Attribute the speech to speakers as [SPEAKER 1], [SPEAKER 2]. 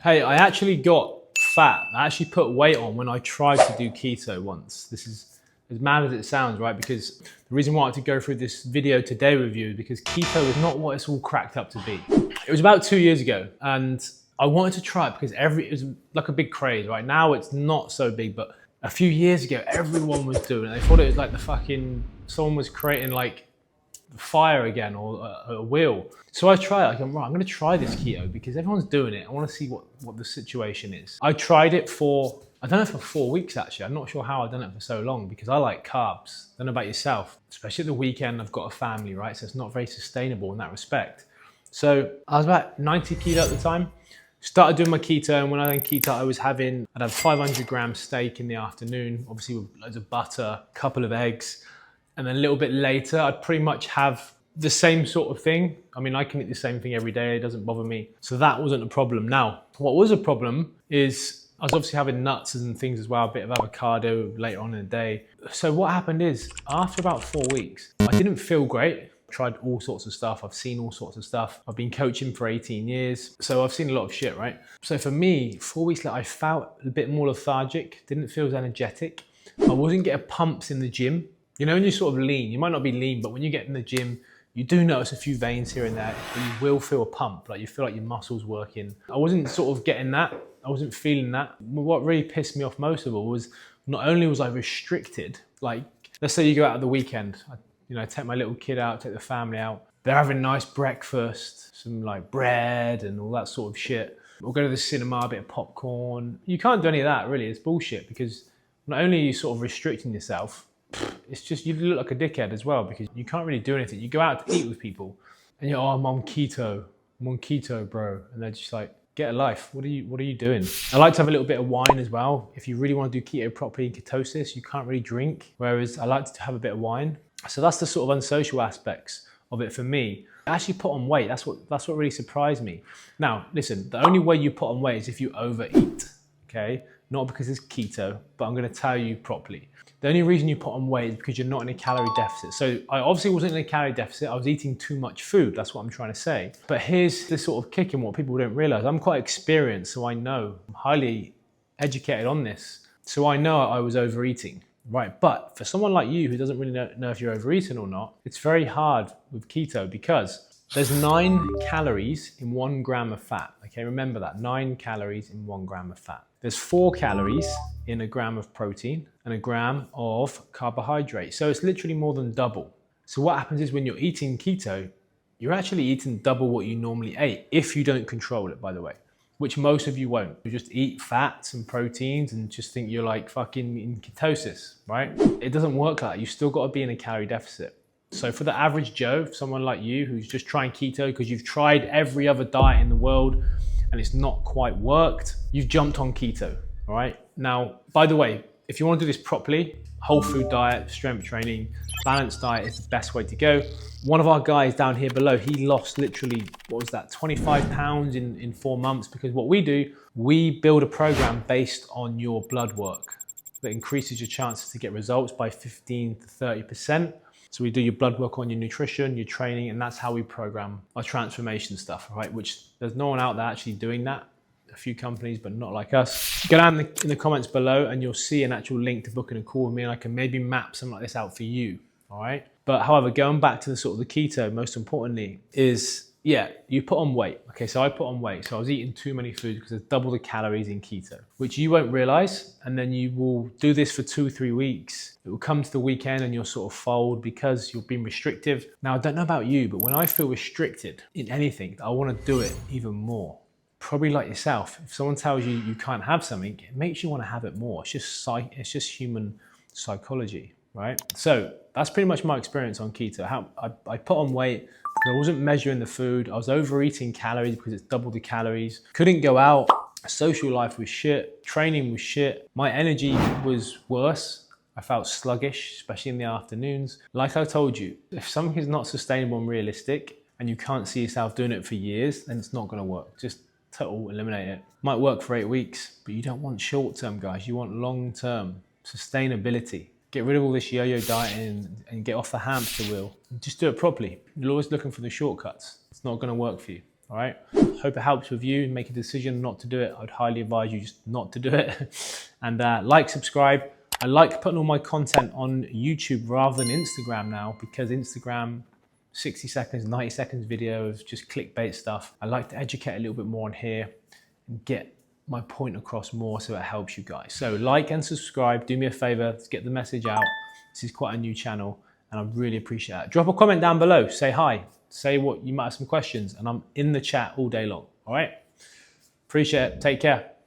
[SPEAKER 1] Hey, I actually got fat. I actually put weight on when I tried to do keto once. This is as mad as it sounds, right? Because the reason why I had to go through this video today with you is because keto is not what it's all cracked up to be. It was about 2 years ago and I wanted to try it because it was like a big craze, right? Now it's not so big, but a few years ago, everyone was doing it. They thought it was like someone was creating like fire again or a wheel. So I tried it. I'm going to try this keto because everyone's doing it. I want to see what the situation is. I tried it for, I don't know, for 4 weeks actually. I'm not sure how I've done it for so long because I like carbs. I don't know about yourself, especially at the weekend. I've got a family, right? So it's not very sustainable in that respect. So I was about 90 kilo at the time. Started doing my keto, and when I did keto, I'd have 500 grams steak in the afternoon, obviously with loads of butter, a couple of eggs. And then a little bit later, I'd pretty much have the same sort of thing. I mean, I can eat the same thing every day. It doesn't bother me. So that wasn't a problem. Now, what was a problem is I was obviously having nuts and things as well, a bit of avocado later on in the day. So what happened is after about 4 weeks, I didn't feel great. Tried all sorts of stuff. I've seen all sorts of stuff. I've been coaching for 18 years. So I've seen a lot of shit, right? So for me, 4 weeks later, I felt a bit more lethargic, didn't feel as energetic. I wasn't getting pumps in the gym. You know, when you're sort of lean, you might not be lean, but when you get in the gym, you do notice a few veins here and there, but you will feel a pump, like you feel like your muscles working. I wasn't sort of getting that. I wasn't feeling that. What really pissed me off most of all was not only was I restricted, like let's say you go out at the weekend, take my little kid out, take the family out. They're having nice breakfast, some like bread and all that sort of shit. We'll go to the cinema, a bit of popcorn. You can't do any of that really, it's bullshit because not only are you sort of restricting yourself, it's just you look like a dickhead as well because you can't really do anything. You go out to eat with people and you're, oh, I'm on keto, bro. And they're just like, get a life. What are you doing? I like to have a little bit of wine as well. If you really want to do keto properly in ketosis, you can't really drink. Whereas I like to have a bit of wine. So that's the sort of unsocial aspects of it for me. I actually put on weight. That's what really surprised me. Now, listen, the only way you put on weight is if you overeat, okay? Not because it's keto, but I'm gonna tell you properly. The only reason you put on weight is because you're not in a calorie deficit. So I obviously wasn't in a calorie deficit. I was eating too much food. That's what I'm trying to say. But here's the sort of kick in what people don't realize. I'm quite experienced, so I know. I'm highly educated on this. So I know I was overeating, right? But for someone like you who doesn't really know if you're overeating or not, it's very hard with keto because there's 9 calories in 1 gram of fat. Okay, remember that, 9 calories in 1 gram of fat. There's 4 calories in a gram of protein and a gram of carbohydrate. So it's literally more than double. So what happens is when you're eating keto, you're actually eating double what you normally ate if you don't control it, by the way, which most of you won't. You just eat fats and proteins and just think you're like fucking in ketosis, right? It doesn't work like that. You still got to be in a calorie deficit. So for the average Joe, someone like you who's just trying keto because you've tried every other diet in the world and it's not quite worked, you've jumped on keto, all right? Now, by the way, if you want to do this properly, whole food diet, strength training, balanced diet is the best way to go. One of our guys down here below, he lost literally, 25 pounds in 4 months because what we do, we build a program based on your blood work that increases your chances to get results by 15 to 30%. So we do your blood work on your nutrition, your training, and that's how we program our transformation stuff, right? Which there's no one out there actually doing that. A few companies, but not like us. Go down in the comments below and you'll see an actual link to booking a call with me and I can maybe map something like this out for you, all right? But however, going back to the sort of the keto, most importantly is, yeah, you put on weight. Okay, so I put on weight. So I was eating too many foods because there's double the calories in keto, which you won't realize. And then you will do this for 2-3 weeks. It will come to the weekend and you'll sort of fold because you've been restrictive. Now, I don't know about you, but when I feel restricted in anything, I want to do it even more. Probably like yourself. If someone tells you you can't have something, it makes you want to have it more. It's just human psychology, right? So that's pretty much my experience on keto. I put on weight. I wasn't measuring the food. I was overeating calories because it's double the calories. Couldn't go out. Social life was shit. Training was shit. My energy was worse. I felt sluggish, especially in the afternoons. Like I told you, if something is not sustainable and realistic and you can't see yourself doing it for years, then it's not going to work. Just total eliminate it. Might work for 8 weeks, but you don't want short-term, guys. You want long-term sustainability. Get rid of all this yo-yo dieting and get off the hamster wheel. Just do it properly. You're always looking for the shortcuts. It's not going to work for you. All right. Hope it helps with you. Make a decision not to do it. I'd highly advise you just not to do it. And like, subscribe. I like putting all my content on YouTube rather than Instagram now, because Instagram, 60 seconds, 90 seconds video of just clickbait stuff. I like to educate a little bit more on here and get my point across more so it helps you guys. So like and subscribe. Do me a favor, let's get the message out. This is quite a new channel and I really appreciate that. Drop a comment down below, say hi, say what you might have some questions, and I'm in the chat all day long. All right. Appreciate it. Take care.